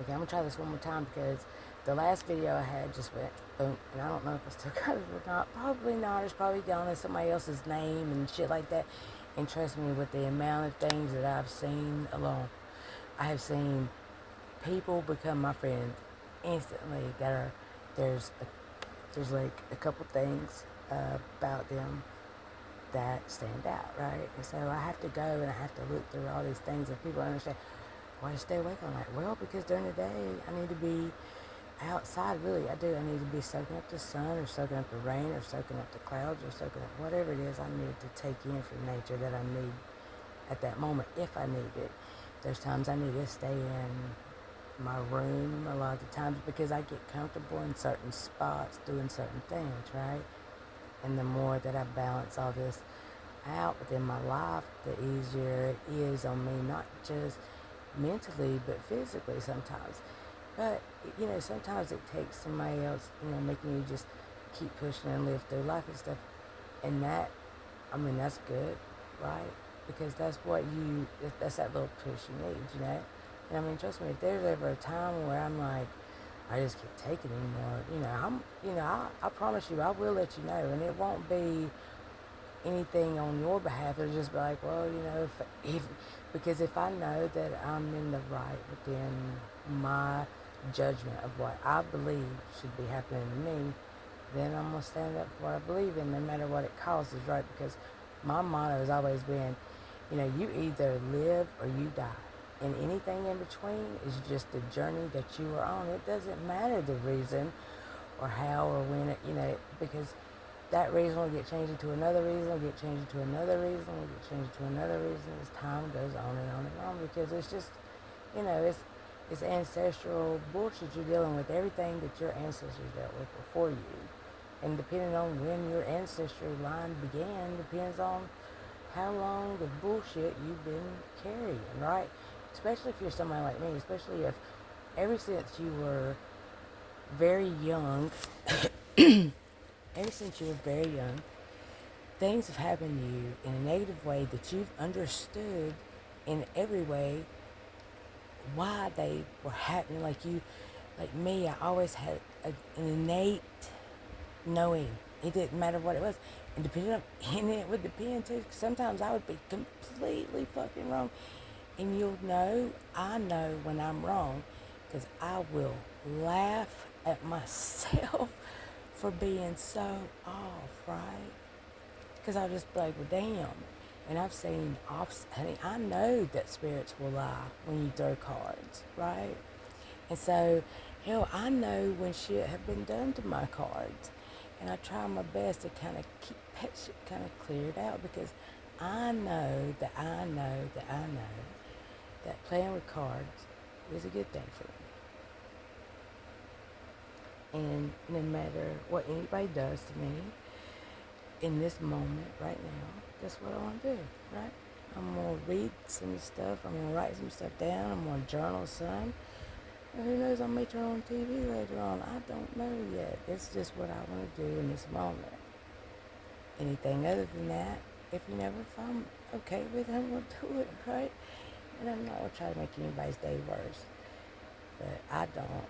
Okay, I'm gonna try this one more time because the last video I had just went boom, and I don't know if I still got it or not. Probably not. It's probably gone in somebody else's name and shit like that. And trust me, with the amount of things that I've seen alone, I have seen people become my friends instantly. There's a, there's like a couple things about them that stand out, right? And so I have to go and I have to look through all these things and people understand why I stay awake all night. Well, because during the day I need to be outside. Really, I do. I need to be soaking up the sun or soaking up the rain or soaking up the clouds or soaking up whatever it is I need to take in from nature that I need at that moment if I need it. There's times I need to stay in my room a lot of the times because I get comfortable in certain spots doing certain things, right? And the more that I balance all this out within my life, the easier it is on me, not just mentally, but physically sometimes. But, sometimes it takes somebody else, making you just keep pushing and live through life and stuff. And that's good, right? Because that's that little push you need. And trust me, if there's ever a time where I'm like, I just can't take it anymore, I promise you, I will let you know. And it won't be anything on your behalf. It'll just be like, well, because if I know that I'm in the right within my judgment of what I believe should be happening to me, then I'm going to stand up for what I believe in no matter what it causes, right? Because my motto has always been, you either live or you die. And anything in between is just the journey that you are on. It doesn't matter the reason or how or when because that reason will get changed into another reason, will get changed into another reason, will get changed into another reason as time goes on and on and on. Because it's just, it's ancestral bullshit. You're dealing with everything that your ancestors dealt with before you. And depending on when your ancestry line began, depends on how long of bullshit you've been carrying, right? Especially if you're somebody like me, especially if ever since you were very young, ever since you were very young, things have happened to you in a negative way that you've understood in every way why they were happening. Like me, I always had an innate knowing. It didn't matter what it was. And it would depend too. Sometimes I would be completely fucking wrong. And I know when I'm wrong, because I will laugh at myself for being so off, right? Because I'll just be like, well, damn. And I've seen I know that spirits will lie when you throw cards, right? And so, hell, I know when shit have been done to my cards. And I try my best to kind of keep that shit kind of cleared out because I know that I know that I know that playing with cards is a good thing for me. And no matter what anybody does to me in this moment right now, that's what I want to do, right? I'm going to read some stuff. I'm going to write some stuff down. I'm going to journal some. And who knows, I may turn on TV later on. I don't know yet. It's just what I want to do in this moment. Anything other than that, if I'm okay with it, I'm going to do it, right? And I'm not going to try to make anybody's day worse. But I don't.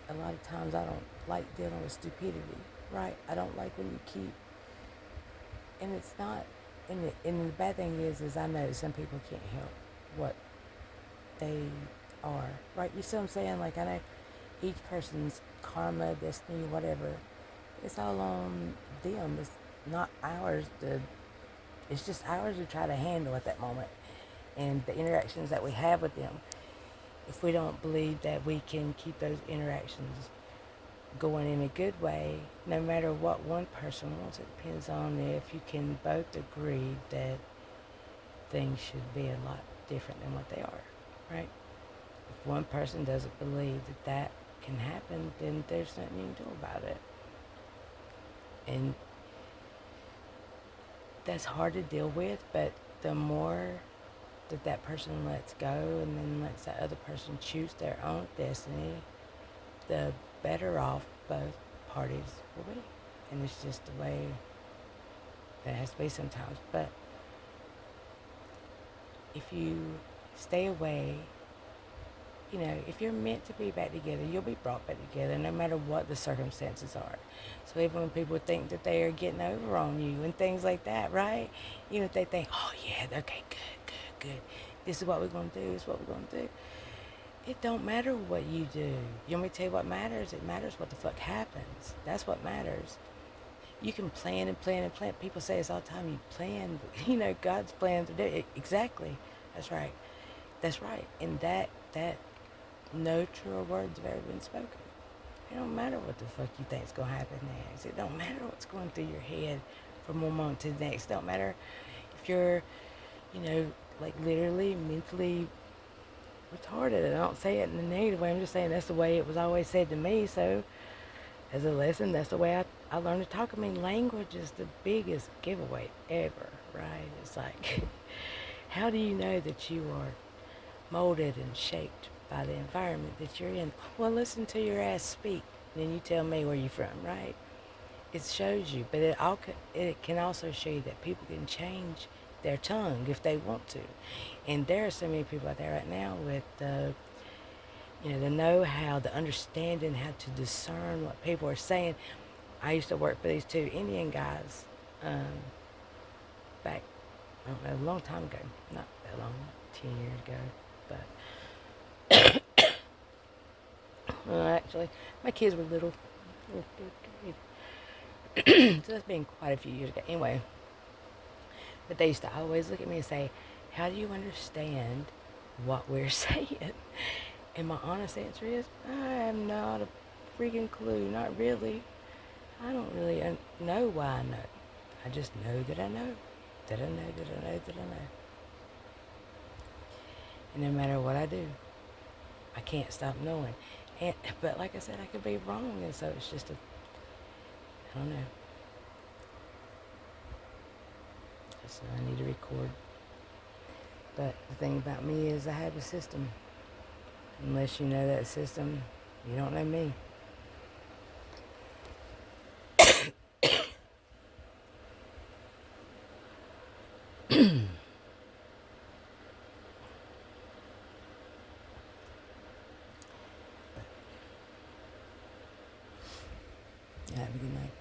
A lot of times I don't like dealing with stupidity, right? I don't like when you keep... And it's not... And the bad thing is I know some people can't help what they are, right? You see what I'm saying? Like, I know each person's karma, destiny, whatever, it's all on them. It's not ours it's just ours to try to handle at that moment. And the interactions that we have with them, if we don't believe that we can keep those interactions going in a good way, no matter what one person wants, it depends on if you can both agree that things should be a lot different than what they are, right? If one person doesn't believe that can happen, then there's nothing you can do about it. And that's hard to deal with, but the more that person lets go and then lets that other person choose their own destiny, the better off both parties will be. And it's just the way that has to be sometimes. But if you stay away if you're meant to be back together, you'll be brought back together no matter what the circumstances are. So even when people think that they are getting over on you and things like that, right? If they think, oh yeah, okay, good. This is what we're going to do. This is what we're going to do. It don't matter what you do. You want me to tell you what matters? It matters what the fuck happens. That's what matters. You can plan and plan and plan. People say this all the time. You plan, God's plans are different. Exactly. That's right. That's right. And that no truer words have ever been spoken. It don't matter what the fuck you think's gonna happen next. It don't matter what's going through your head from one moment to the next. It don't matter if you're, like literally mentally retarded. I don't say it in a negative way. I'm just saying that's the way it was always said to me. So as a lesson, that's the way I learned to talk. I mean, language is the biggest giveaway ever, right? It's like, how do you know that you are molded and shaped by the environment that you're in? Well, listen to your ass speak, then you tell me where you're from, right? It shows you, but it can also show you that people can change their tongue if they want to. And there are so many people out there right now with the know-how, the understanding how to discern what people are saying. I used to work for these two Indian guys back, I don't know, a long time ago. Not that long, 10 years ago. But well, actually, my kids were little. So that's been quite a few years ago. Anyway, but they used to always look at me and say, how do you understand what we're saying? And my honest answer is, I have not a freaking clue. Not really. I don't really know why I know. I just know that I know. That I know, that I know, that I know. And no matter what I do, I can't stop knowing. But like I said, I could be wrong. And so it's just I don't know. So I need to record. But the thing about me is I have a system. Unless you know that system, you don't know me. Have a good night.